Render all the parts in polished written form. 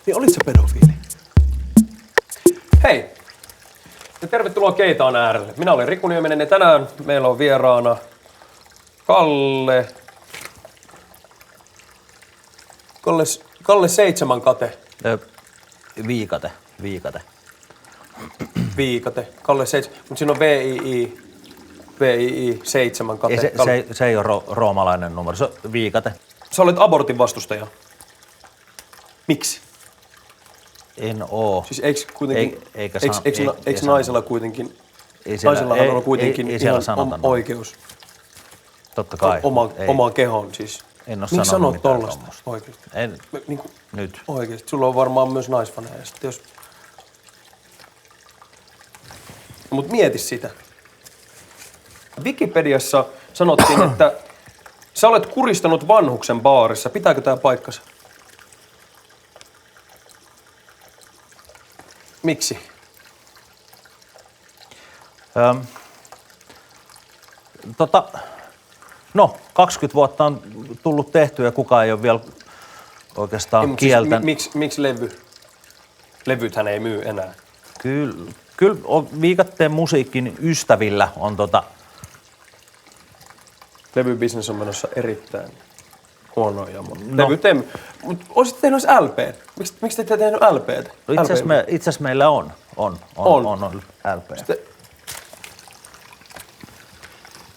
Niin olit sä pedofiili? Hei! Ja tervetuloa Keitaan äärelle. Minä olen Riku Nieminen ja tänään meillä on vieraana Kalle Seitsemänkate. Viikate. Viikate. Kalle Seitsemän. Mutta siinä on VII 7 kate. Se ei ole roomalainen numero, se on Viikate. Sä olet abortin vastustaja. Miksi? En oo. Siis eikö kuitenkin, eikö ei naisella kuitenkin, siellä, on kuitenkin ei siellä ihan oikeus Totta kai. omaan kehoon siis. En oo miksi sanonut sanot mitään tollasta tommosta. oikeesti? En. Niin kuin, Nyt. oikeesti. Sulla on varmaan myös naisfaneja. Jos... Mut mieti sitä. Wikipediassa sanottiin, että sä olet kuristanut vanhuksen baarissa. Pitääkö tää paikkansa? Miksi? No, 20 vuotta on tullut tehtyä ja kukaan ei ole vielä oikeastaan kieltänyt. Siis, miksi levy? Levythän ei myy enää. Kyllä Viikatteen musiikin ystävillä on Levybisnes on menossa erittäin huonoa jamaa. Mutta olisit tehnyt LP. Miksi te ette tehnyt LPtä? No itse asiassa meillä on LP. Sitten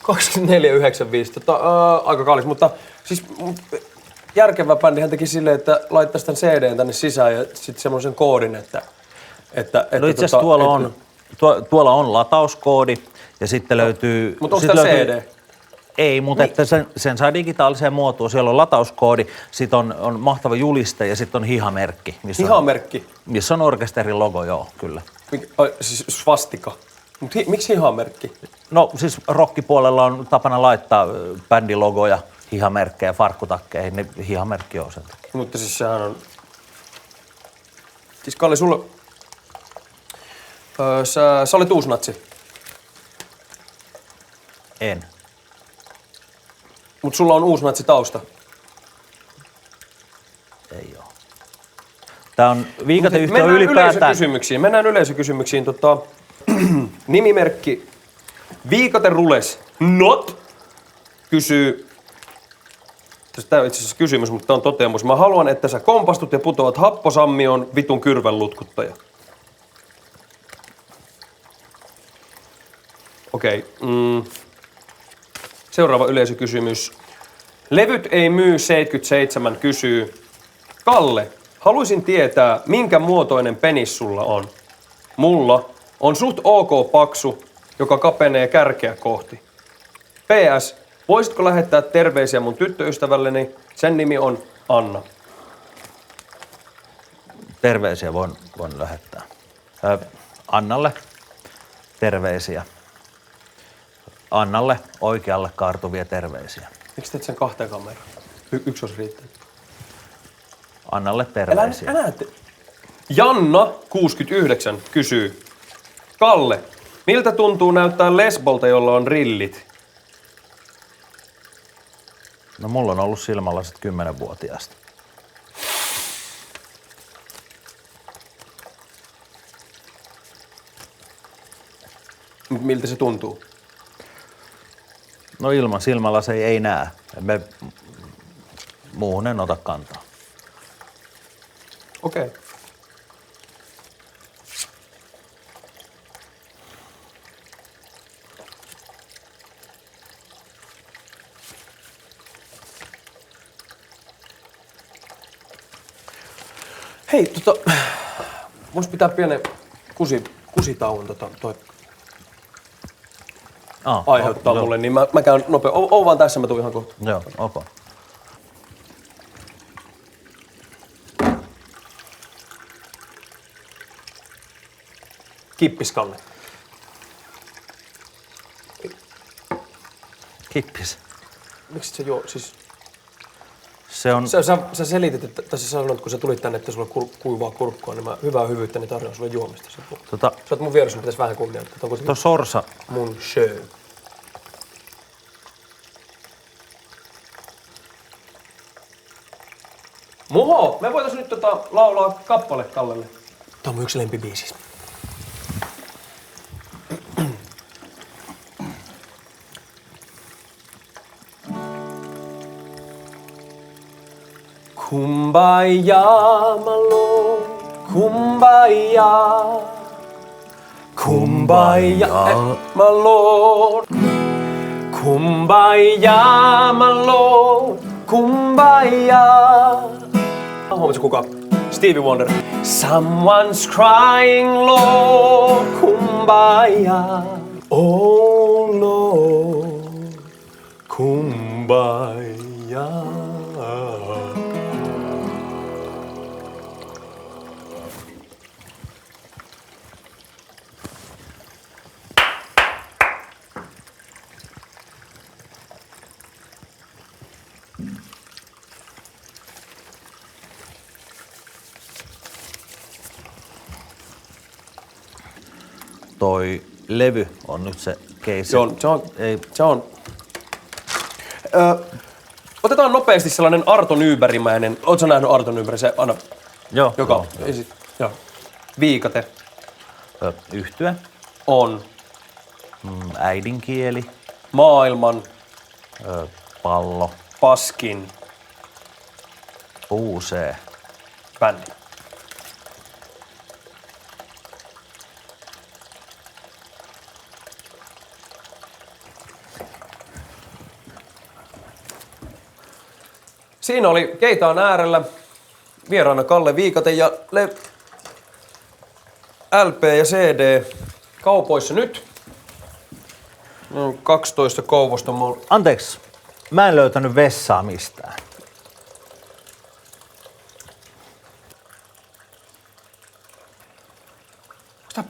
24,95. Aika kallis, mutta siis järkevä bändihän teki silleen, että laittaisi tämän CD:n tänne sisään ja sitten semmoisen koodin, että no itse asiassa tuolla on latauskoodi ja sitten löytyy... Mutta onko tämä CD? Ei, mutta että sen saa digitaaliseen muotoon. Siellä on latauskoodi, sitten on mahtava juliste ja sitten on hihamerkki. Missä on orkesterin logo, joo, kyllä. Siis svastika. Mutta miksi hihamerkki? No siis rockipuolella on tapana laittaa bändilogoja, hihamerkkejä farkkutakkeihin, niin hihamerkki on sen takia. Mutta siis sehän on... Siis Kalle, sulla... Sä olet uusnatsi. En. Mut sulla on uusnatsi tausta. Ei oo. Tää on Viikateyhtiö ylipäätään. Mennään yleisökysymyksiin. Nimimerkki Viikate Rules Not kysyy, tämä on itse asiassa kysymys, mutta tämä on toteamus. Mä haluan, että sä kompastut ja putoat happosammioon, vitun kyrvänlutkuttaja. Okei. Seuraava yleisökysymys. Levyt ei myy 77 kysyy. Kalle, haluaisin tietää, minkä muotoinen penis sulla on. Mulla on suht ok paksu, joka kapenee kärkeä kohti. PS, voisitko lähettää terveisiä mun tyttöystävälleni? Sen nimi on Anna. Terveisiä voin lähettää. Annalle terveisiä. Annalle oikealle kaartuvia terveisiä. Miksi teet sen 2 kameraan? Yksi olisi riittänyt. Annalle terveisiä. Älä Janna 69 kysyy. Kalle, miltä tuntuu näyttää lesbolta, jolla on rillit? No mulla on ollut silmälasit 10-vuotiaasta. Miltä se tuntuu? No ilman silmälaseja ei näe. Muuhun en ota kantaa. Okei. Hei, vois pitää pienen kusitauon toi aiheuttaa mulle, niin mä käyn nopea. Oo vaan tässä, mä tuun ihan kohta. Joo, ok. Kippiskalle. Kippis. Miksi se joo, siis... Se on... Sä selitit, että sä sanoit, kun sä tulit tänne, että sulla on kuivaa kurkkua, niin mä hyvää hyvyyttä, niin tarjoan sulle juomista. Sä oot mun vieressä, pitäis vähän kunnioittaa. Tuo sorsa. Mun show. Muho, me voitais nyt laulaa kappale Kallelle. Tää on mun yksi lempibiisis. Kumbaya, my lord, kumbaya. Kumbaya, my lord. Kumbaya, my lord, kumbaya. Huomaatko kuka? Stevie Wonder. Someone's crying, Lord, kumbaya. Oh, Lord, kumbaya. Toi levy on nyt se keissi. Se on. Otetaan nopeasti sellainen Arto Nybergimäinen. Ootko nähnyt Arto Nyberg? Se aina Joo. Joo. Viikate. Yhtye. On. Äidinkieli. Maailman. Pallo. Paskin. Puusee. Bändi. Siinä oli Keitaan äärellä vieraana Kalle Viikate ja LP ja CD kaupoissa nyt. 12 kouvosta mulla. Anteeksi, mä en löytänyt vessaa mistään. Onks tää